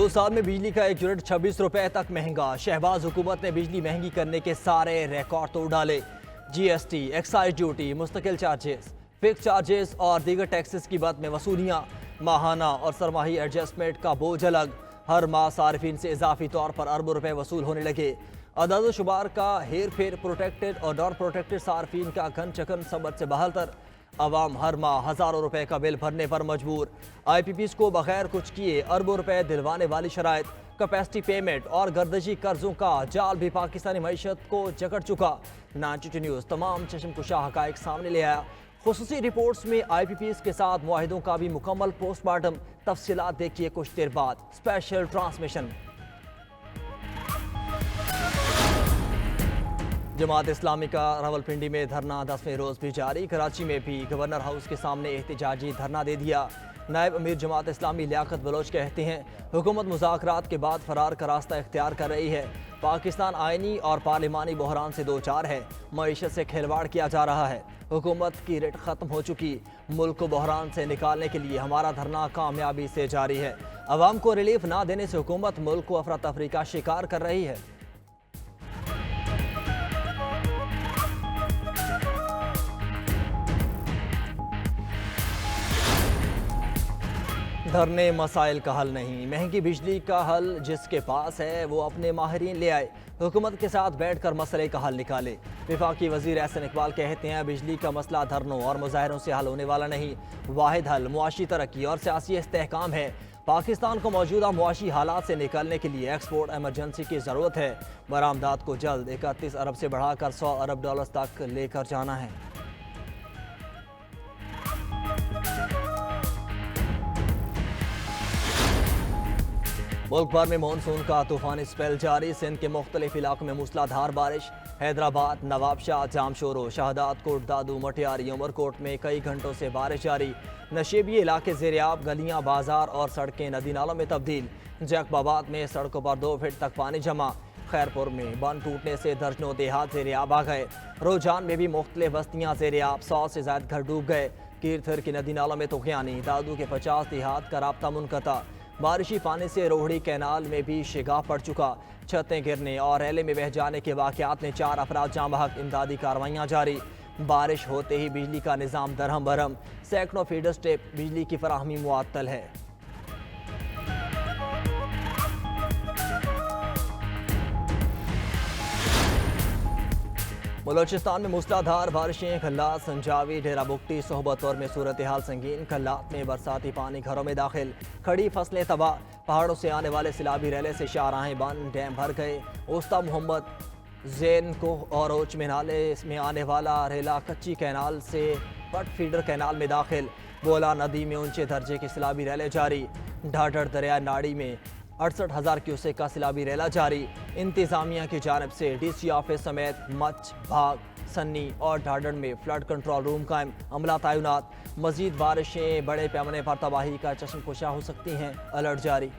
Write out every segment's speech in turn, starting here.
2 साल में बिजली का 1 यूनिट 26 रुपए तक महंगा। शहबाज हुकूमत ने बिजली महंगी करने के सारे रिकॉर्ड तोड़ डाले। जीएसटी, एक्साइज ड्यूटी, मुस्तकिल चार्जेस, फिक्स चार्जेस और दीगर टैक्सेस की बद में वसूलियाँ, माहाना और सरमाही एडजस्टमेंट का बोझ अलग। हर माह सार्फिन से इजाफी तौर पर अरबों रुपए वसूल होने लगे। अदाद शुमार का हेर फेर, प्रोटेक्टेड और नॉन प्रोटेक्टेड सार्फिन का घन चकन समझ से बहतर। अवाम हर माह हजारों रुपए का बिल भरने पर मजबूर। IPPs को बगैर कुछ किए अरबों रुपए दिलवाने वाली शराइत, कैपेसिटी पेमेंट और गर्दशी कर्जों का जाल भी पाकिस्तानी मईशत को जकड़ चुका। 92 न्यूज़ तमाम चश्मकुशा हकायक सामने ले आया। खुसूसी रिपोर्ट्स में IPPs के साथ मुआहिदों का भी मुकम्मल पोस्टमार्टम। तफसीलात देखिए कुछ देर बाद स्पेशल ट्रांसमिशन। जमात इस्लामी का रावलपिंडी में धरना 10वें रोज भी जारी। कराची में भी गवर्नर हाउस के सामने एहतजाजी धरना दे दिया। नायब अमीर जमात इस्लामी लियाकत बलोच कहते हैं, हुकूमत मुज़ाकरात के बाद फरार का रास्ता इख्तियार कर रही है। पाकिस्तान आइनी और पार्लिमानी बहरान से दो चार है। मईशत से खिलवाड़ किया जा रहा है। हुकूमत की रिट ख़त्म हो चुकी। मुल्क को बहरान से निकालने के लिए हमारा धरना कामयाबी से जारी है। अवाम को रिलीफ ना देने से हुकूमत मुल्क को अफरा तफरी का शिकार कर रही है। धरने मसाइल का हल नहीं, महंगी बिजली का हल जिसके पास है वो अपने माहिरीन ले आए। हुकूमत के साथ बैठकर मसले का हल निकाले। विफाकी वजीर एहसन इकबाल कहते हैं, बिजली का मसला धरनों और मुजाहरों से हल होने वाला नहीं। वाहिद हल मुआशी तरक्की और सियासी इस्तेहकाम है। पाकिस्तान को मौजूदा मुआशी हालात से निकलने के लिए एक्सपोर्ट एमरजेंसी की ज़रूरत है। बरामदात को जल्द 31 अरब से बढ़ाकर 100 अरब डॉलर तक लेकर जाना है। मुल्क भर में मानसून का तूफानी स्पेल जारी। सिंध के मुख्तलिफ इलाकों में मूसलाधार बारिश। हैदराबाद, नवाबशाह, जामशोरो, शहदादकोट, दादू, मटियारी, उमरकोट में कई घंटों से बारिश जारी। नशेबी इलाके ज़ेरियाब, गलियां, बाजार और सड़कें नदी नालों में तब्दील। जैकबाबाद में सड़कों पर 2 फीट तक पानी जमा। खैरपुर में बंद टूटने से दर्जनों देहात ज़ेरियाब आ गए। रोजान में भी मुख्तलिफ बस्तियाँ ज़ेरियाब, 100 से ज़ायद घर डूब गए। कीरथर की नदी नालों में तुगयानी। दादू के 50 देहात का राब्ता मुनक़ता। बारिशी पानी से रोहड़ी कैनाल में भी शिगाफ पड़ चुका। छतें गिरने और रैले में बह जाने के वाक़यात में 4 अफराद जाँ बहक। इमदादी कार्रवाइयाँ जारी। बारिश होते ही बिजली का निज़ाम दरहम बरहम। सैकड़ों फीडर स्टेप बिजली की फराहमी मुअत्तल है। बलोचिस्तान में मूसलाधार बारिशें। खल्लात, संजावी, डेरा बुगटी, सोहबतपुर में सूरत हाल संगीन। खल्लात में बरसाती पानी घरों में दाखिल। खड़ी फसलें तबाह। पहाड़ों से आने वाले सिलाबी रैले से शाहराहें बंद। डैम भर गए। उस्ता मोहम्मद, जैन को और ओच में नाले में आने वाला रेला कच्ची कैनाल से पट फीडर कैनाल में दाखिल। बोला नदी में ऊंचे दर्जे की सिलाबी रैले जारी। ढाढर दरिया नाड़ी में 68,000 क्यूसेक का सिलाबी रैला जारी। इंतजामिया की जानिब से DC ऑफिस समेत मच, भाग, सन्नी और ढाढर में फ्लड कंट्रोल रूम कायम। अमला तैनात। मजीद बारिशें बड़े पैमाने पर तबाही का चश्मकुशा हो सकती हैं। अलर्ट जारी।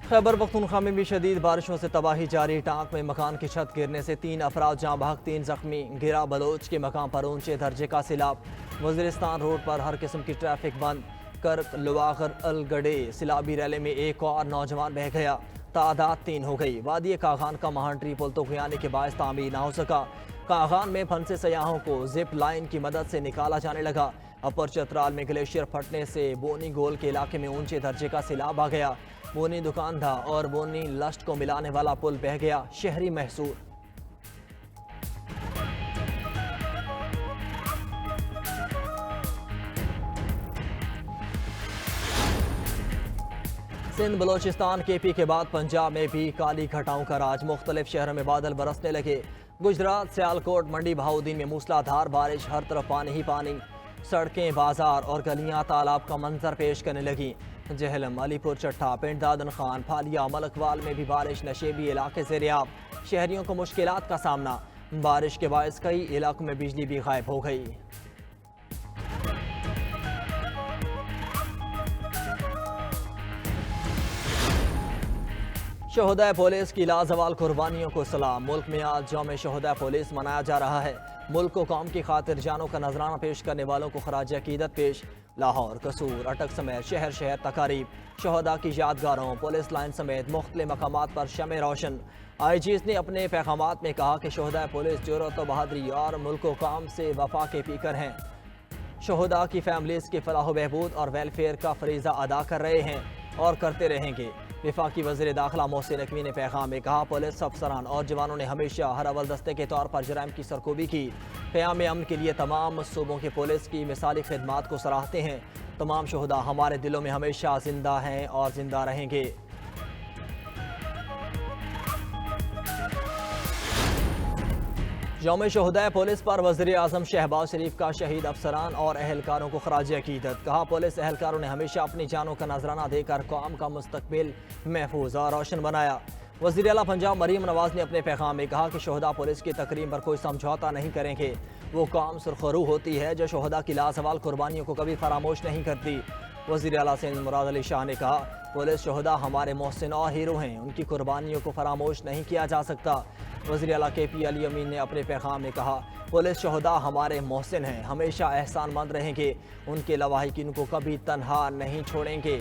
खैबर पख्तूनख्वा में भी शदीद बारिशों से तबाही जारी। टांक में मकान की छत गिरने से 3 अफराद जाँ बहक, 3 जख्मी। गिरा बलोच के मकाम पर ऊंचे दर्जे का सिलाब। वज़ीरिस्तान रोड पर हर किस्म की ट्रैफिक बंद। कर्क, लुवागर, अलगड़े सिलाबी रैले में एक और नौजवान बह गया। तादाद 3 हो गई। वादी कागान का महांट्री पुल तो गुयाने के बायस तामीर ना हो सका। कागान में फंसे सयाहों को जिप लाइन की मदद से निकाला जाने लगा। अपर चतराल में ग्लेशियर फटने से बोनी गोल के इलाके में ऊंचे दर्जे का सिलाब आ गया। बोनी दुकानधा और बोनी लश्ट को मिलाने वाला पुल बह गया। शहरी महसूर। सिंध बलोचिस्तान KP के बाद पंजाब में भी काली घटाओं का राज। मुख्तलिफ शहरों में बादल बरसने लगे। गुजरात, सियालकोट, मंडी बहाउद्दीन में मूसलाधार बारिश। हर तरफ पानी ही पानी। सड़कें, बाजार और गलियां तालाब का मंजर पेश करने लगी। जहलम, अलीपुर चट्टा, पिंड दादन खान, फालिया, मलकवाल में भी बारिश। नशेबी इलाके से रियाब। शहरियों को मुश्किलात का सामना। बारिश के बायस कई इलाकों में बिजली भी गायब हो गई। शहदाए पुलिस की लाजवाल कुर्बानियों को सलाम। मुल्क में आज यौम शहदाए पुलिस मनाया जा रहा है। मुल्क को कौम की खातिर जानों का नजराना पेश करने वालों को खराज अकीदत पेश। लाहौर, कसूर, अटक समेत शहर शहर तकारीब, शहदा की यादगारों, पुलिस लाइन समेत मुख्तलिफ मकामात पर शमे रोशन। IGs ने अपने पैगामात में कहा कि शहदा पुलिस जुर्रत व बहादुरी और मुल्क व कौम से वफा के पीकर हैं। शहदा की फैमिलीज की फलाह बहबूद और वेलफेयर का फरीजा अदा कर रहे हैं और करते रहेंगे। वफाकी वज़ीर दाखिला मोहसिन नकवी ने पैगाम में कहा, पुलिस अफसरान और जवानों ने हमेशा हर अव्वल दस्ते के तौर पर जराइम की सरकोबी की। क़याम अमन के लिए तमाम सूबों के पुलिस की मिसाली खिदमात को सराहते हैं। तमाम शहदा हमारे दिलों में हमेशा जिंदा हैं और जिंदा रहेंगे। यौम शहदा पुलिस पर वज़ीर आज़म शहबाज शरीफ का शहीद अफसरान और अहलकारों को खराज अकीदत। कहा, पुलिस अहलकारों ने हमेशा अपनी जानों का नजराना देकर कौम का मुस्तकबिल महफूज और रोशन बनाया। वज़ीर आला पंजाब मरीम नवाज ने अपने पैगाम में कहा कि शहदा पुलिस की तकरीम पर कोई समझौता नहीं करेंगे। वो कौम सुरखरू होती है जो शहदा की लाजवाल कुर्बानियों को कभी फरामोश नहीं करती। वज़ीर आला सिंध मुराद अली शाह ने कहा, पुलिस शहदा हमारे मोहसिन और हीरो हैं, उनकी कुर्बानियों को फरामोश नहीं किया जा सकता। वज़ीर आला KP अली अमीन ने अपने पैगाम में कहा, पुलिस शहदा हमारे मोहसिन हैं, हमेशा एहसानमंद रहेंगे, उनके लवाहिकीन को कभी तन्हा नहीं छोड़ेंगे।